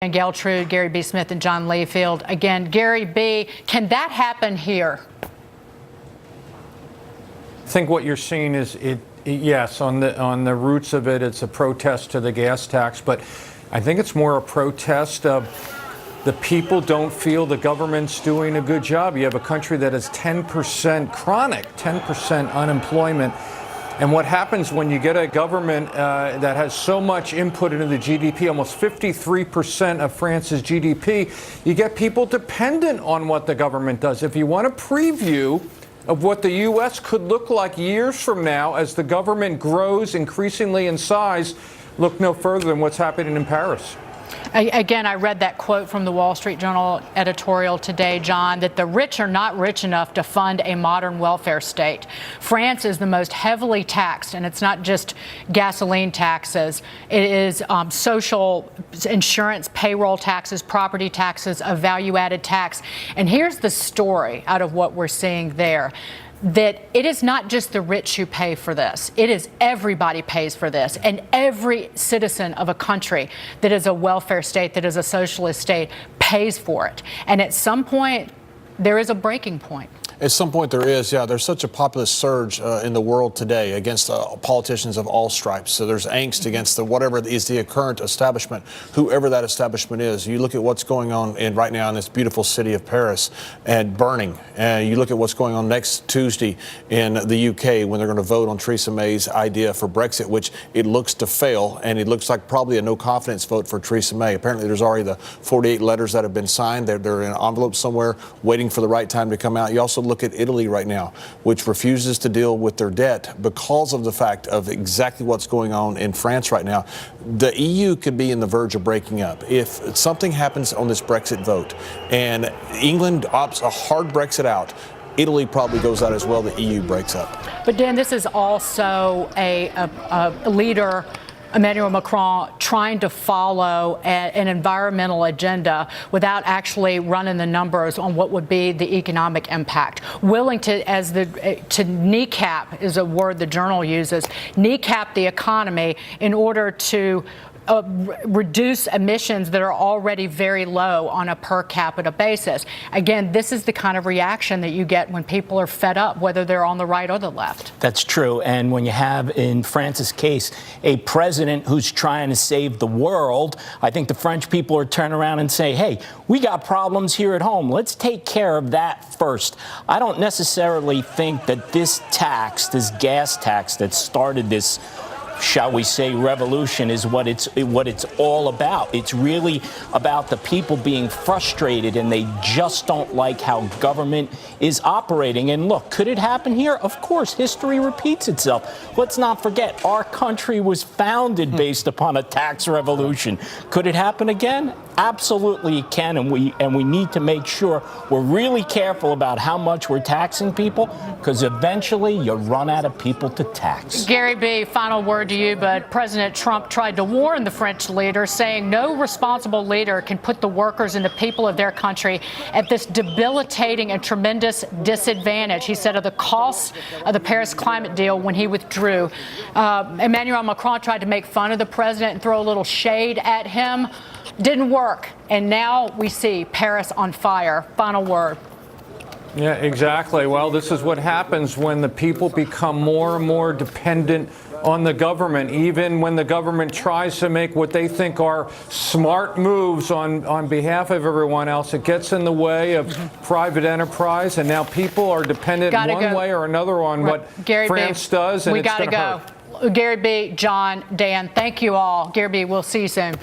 And Geltrude, Gary B. Smith, and John Layfield. Again, Gary B., can that happen here? I think what you're seeing is, yes, on the roots of it, it's a protest to the gas tax, but I think it's more a protest of the people don't feel the government's doing a good job. You have a country that has 10% chronic, 10% unemployment. And what happens when you get a government that has so much input into the GDP, almost 53% of France's GDP, you get people dependent on what the government does. If you want a preview of what the U.S. could look like years from now as the government grows increasingly in size, look no further than what's happening in Paris. Again, I read that quote from the Wall Street Journal editorial today, John, that the rich are not rich enough to fund a modern welfare state. France is the most heavily taxed, and it's not just gasoline taxes. It is social insurance, payroll taxes, property taxes, a value-added tax. And here's the story out of what we're seeing there. That it is not just the rich who pay for this. It is everybody pays for this. And every citizen of a country that is a welfare state, that is a socialist state, pays for it. And at some point, there is a breaking point. At some point there is, yeah. There's such a populist surge in the world today against politicians of all stripes. So there's angst against whatever is the current establishment, whoever that establishment is. You look at what's going on right now in this beautiful city of Paris and burning. And you look at what's going on next Tuesday in the UK when they're going to vote on Theresa May's idea for Brexit, which it looks to fail. And it looks like probably a no confidence vote for Theresa May. Apparently there's already the 48 letters that have been signed. They're in an envelope somewhere waiting for the right time to come out. You also look at Italy right now, which refuses to deal with their debt because of the fact of exactly what's going on in France right now. The EU could be in the verge of breaking up. If something happens on this Brexit vote and England opts a hard Brexit out, Italy probably goes out as well. The EU breaks up. But Dan, this is also a leader, Emmanuel Macron, trying to follow an environmental agenda without actually running the numbers on what would be the economic impact. Willing to, to kneecap is a word the Journal uses, kneecap the economy in order to reduce emissions that are already very low on a per capita basis. Again, this is the kind of reaction that you get when people are fed up, whether they're on the right or the left. That's true. And when you have, in France's case, a president who's trying to save the world, I think the French people are turning around and say, hey, we got problems here at home. Let's take care of that first. I don't necessarily think that this tax, this gas tax that started this, shall we say, revolution is what it's all about. It's really about the people being frustrated and they just don't like how government is operating. And look, could it happen here? Of course, history repeats itself. Let's not forget, our country was founded based upon a tax revolution. Could it happen again? Absolutely it can, and we need to make sure we're really careful about how much we're taxing people, because eventually you run out of people to tax. Gary B., final word to you, but President Trump tried to warn the French leader, saying no responsible leader can put the workers and the people of their country at this debilitating and tremendous disadvantage. He said of the costs of the Paris climate deal when he withdrew. Emmanuel Macron tried to make fun of the president and throw a little shade at him. Didn't work. And now we see Paris on fire. Final word. Yeah, exactly. Well, this is what happens when the people become more and more dependent on the government, even when the government tries to make what they think are smart moves on behalf of everyone else. It gets in the way of private enterprise, and now people are dependent one way or another on what France does, and it's going to hurt. Gary B., John, Dan, thank you all. Gary B., we'll see you soon.